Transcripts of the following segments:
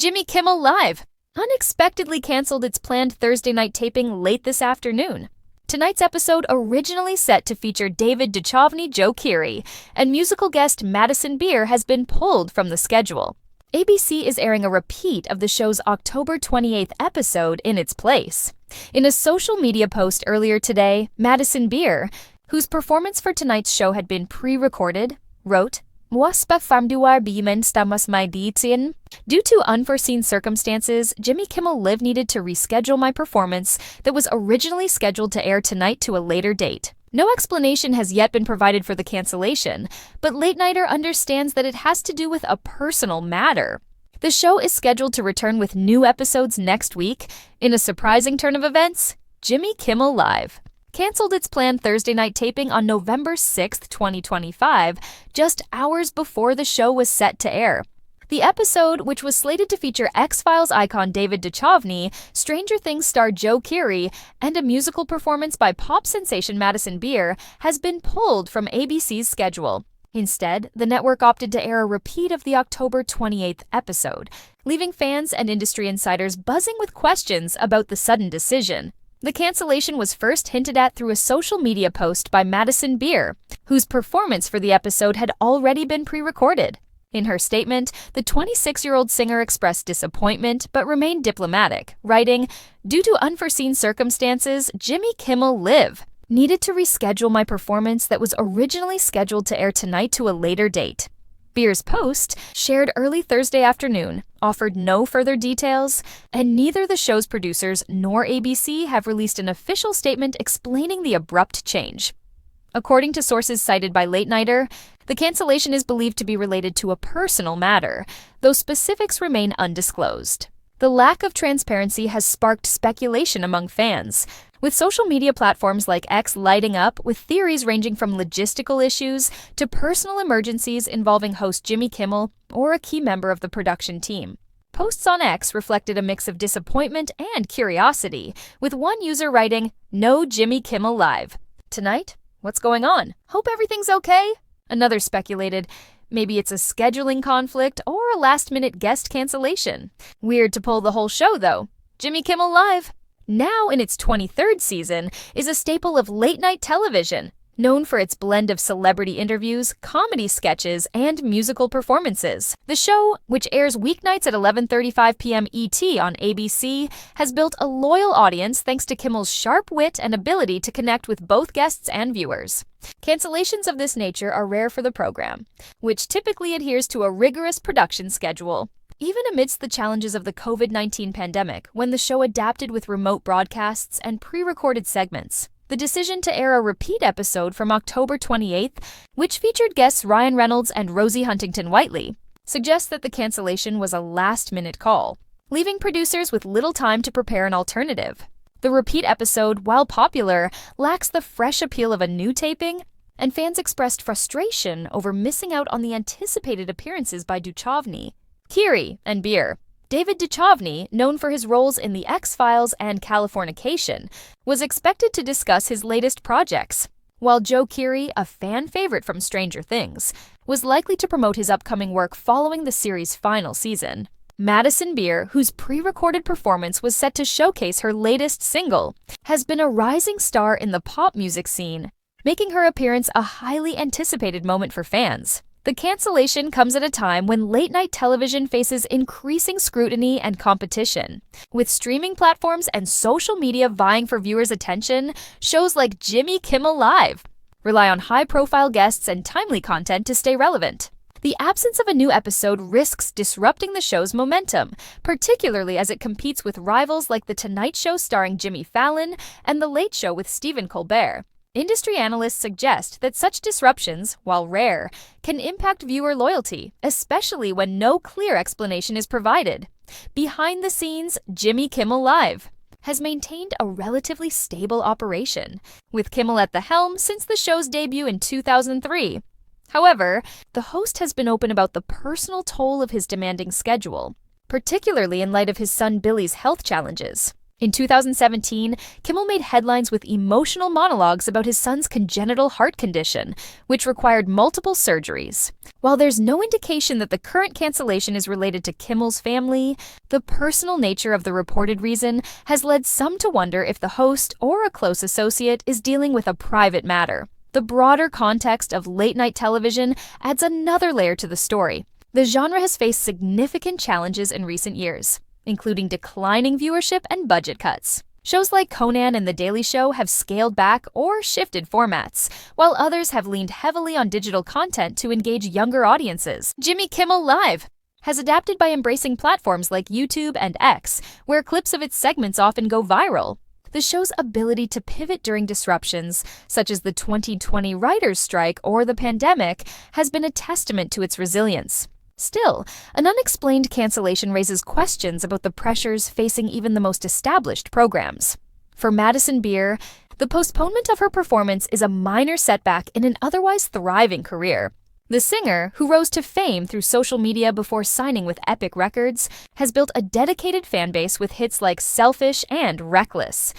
Jimmy Kimmel Live unexpectedly canceled its planned Thursday night taping late this afternoon. Tonight's episode, originally set to feature David Duchovny, Joe Keery, and musical guest Madison Beer, has been pulled from the schedule. ABC is airing a repeat of the show's October 28th episode in its place. In a social media post earlier today, Madison Beer, whose performance for tonight's show had been pre-recorded, wrote, "Waspa famduar bimen stamas my diitin." Due to unforeseen circumstances, Jimmy Kimmel Live needed to reschedule my performance that was originally scheduled to air tonight to a later date. No explanation has yet been provided for the cancellation, but Late Nighter understands that it has to do with a personal matter. The show is scheduled to return with new episodes next week. In a surprising turn of events, Jimmy Kimmel Live canceled its planned Thursday night taping on November 6, 2025, just hours before the show was set to air. The episode, which was slated to feature X-Files icon David Duchovny, Stranger Things star Joe Keery, and a musical performance by pop sensation Madison Beer, has been pulled from ABC's schedule. Instead, the network opted to air a repeat of the October 28th episode, leaving fans and industry insiders buzzing with questions about the sudden decision. The cancellation was first hinted at through a social media post by Madison Beer, whose performance for the episode had already been pre-recorded. In her statement, the 26-year-old singer expressed disappointment but remained diplomatic, writing, "Due to unforeseen circumstances, Jimmy Kimmel Live needed to reschedule my performance that was originally scheduled to air tonight to a later date." Beer's post, shared early Thursday afternoon, offered no further details, and neither the show's producers nor ABC have released an official statement explaining the abrupt change. According to sources cited by Late Nighter, the cancellation is believed to be related to a personal matter, though specifics remain undisclosed. The lack of transparency has sparked speculation among fans, with social media platforms like X lighting up with theories ranging from logistical issues to personal emergencies involving host Jimmy Kimmel or a key member of the production team. Posts on X reflected a mix of disappointment and curiosity, with one user writing, "No Jimmy Kimmel Live. Tonight? What's going on? Hope everything's okay?" Another speculated, maybe it's a scheduling conflict or a last-minute guest cancellation. Weird to pull the whole show, though. Jimmy Kimmel Live, now in its 23rd season, is a staple of late-night television, known for its blend of celebrity interviews, comedy sketches, and musical performances. The show, which airs weeknights at 11:35 p.m. ET on ABC, has built a loyal audience thanks to Kimmel's sharp wit and ability to connect with both guests and viewers. Cancellations of this nature are rare for the program, which typically adheres to a rigorous production schedule. Even amidst the challenges of the COVID-19 pandemic, when the show adapted with remote broadcasts and pre-recorded segments, the decision to air a repeat episode from October 28th, which featured guests Ryan Reynolds and Rosie Huntington-Whiteley, suggests that the cancellation was a last-minute call, leaving producers with little time to prepare an alternative. The repeat episode, while popular, lacks the fresh appeal of a new taping, and fans expressed frustration over missing out on the anticipated appearances by Duchovny, Keery, and Beer. David Duchovny, known for his roles in The X-Files and Californication, was expected to discuss his latest projects, while Joe Keery, a fan favorite from Stranger Things, was likely to promote his upcoming work following the series' final season. Madison Beer, whose pre-recorded performance was set to showcase her latest single, has been a rising star in the pop music scene, making her appearance a highly anticipated moment for fans. The cancellation comes at a time when late-night television faces increasing scrutiny and competition. With streaming platforms and social media vying for viewers' attention, shows like Jimmy Kimmel Live rely on high-profile guests and timely content to stay relevant. The absence of a new episode risks disrupting the show's momentum, particularly as it competes with rivals like The Tonight Show starring Jimmy Fallon and The Late Show with Stephen Colbert. Industry analysts suggest that such disruptions, while rare, can impact viewer loyalty, especially when no clear explanation is provided. Behind the scenes, Jimmy Kimmel Live has maintained a relatively stable operation, with Kimmel at the helm since the show's debut in 2003. However, the host has been open about the personal toll of his demanding schedule, particularly in light of his son Billy's health challenges. In 2017, Kimmel made headlines with emotional monologues about his son's congenital heart condition, which required multiple surgeries. While there's no indication that the current cancellation is related to Kimmel's family, the personal nature of the reported reason has led some to wonder if the host or a close associate is dealing with a private matter. The broader context of late-night television adds another layer to the story. The genre has faced significant challenges in recent years, including declining viewership and budget cuts. Shows like Conan and The Daily Show have scaled back or shifted formats, while others have leaned heavily on digital content to engage younger audiences. Jimmy Kimmel Live has adapted by embracing platforms like YouTube and X, where clips of its segments often go viral. The show's ability to pivot during disruptions, such as the 2020 writers' strike or the pandemic, has been a testament to its resilience. Still, an unexplained cancellation raises questions about the pressures facing even the most established programs. For Madison Beer, the postponement of her performance is a minor setback in an otherwise thriving career. The singer, who rose to fame through social media before signing with Epic Records, has built a dedicated fanbase with hits like Selfish and Reckless.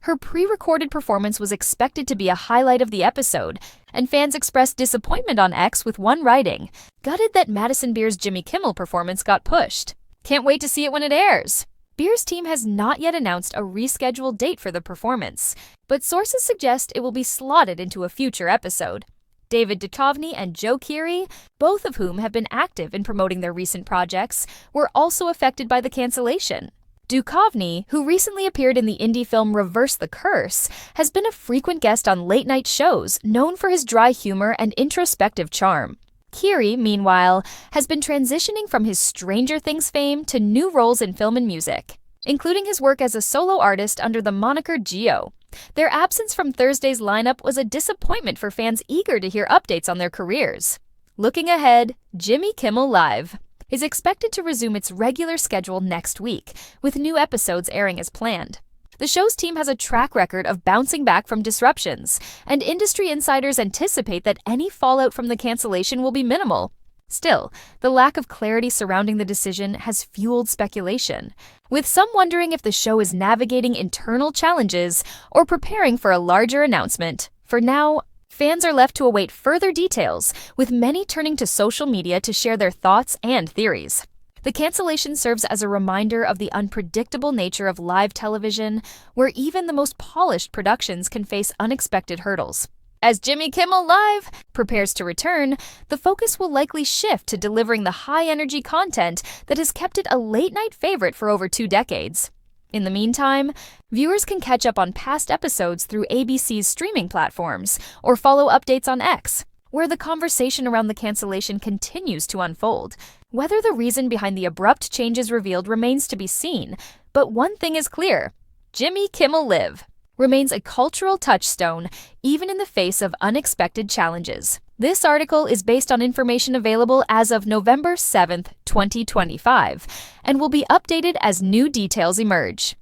Her pre-recorded performance was expected to be a highlight of the episode, and fans expressed disappointment on X with one writing, "Gutted that Madison Beer's Jimmy Kimmel performance got pushed. Can't wait to see it when it airs." Beer's team has not yet announced a rescheduled date for the performance, but sources suggest it will be slotted into a future episode. David Duchovny and Joe Keery, both of whom have been active in promoting their recent projects, were also affected by the cancellation. Duchovny, who recently appeared in the indie film Reverse the Curse, has been a frequent guest on late-night shows, known for his dry humor and introspective charm. Keery, meanwhile, has been transitioning from his Stranger Things fame to new roles in film and music, including his work as a solo artist under the moniker Geo. Their absence from Thursday's lineup was a disappointment for fans eager to hear updates on their careers. Looking ahead, Jimmy Kimmel Live is expected to resume its regular schedule next week, with new episodes airing as planned. The show's team has a track record of bouncing back from disruptions, and industry insiders anticipate that any fallout from the cancellation will be minimal. Still, the lack of clarity surrounding the decision has fueled speculation, with some wondering if the show is navigating internal challenges or preparing for a larger announcement. For now, fans are left to await further details, with many turning to social media to share their thoughts and theories. The cancellation serves as a reminder of the unpredictable nature of live television, where even the most polished productions can face unexpected hurdles. As Jimmy Kimmel Live prepares to return, the focus will likely shift to delivering the high-energy content that has kept it a late-night favorite for over 2 decades. In the meantime, viewers can catch up on past episodes through ABC's streaming platforms or follow updates on X, where the conversation around the cancellation continues to unfold. Whether the reason behind the abrupt changes revealed remains to be seen, but one thing is clear: Jimmy Kimmel Live remains a cultural touchstone even in the face of unexpected challenges. This article is based on information available as of November 7th, 2025, and will be updated as new details emerge.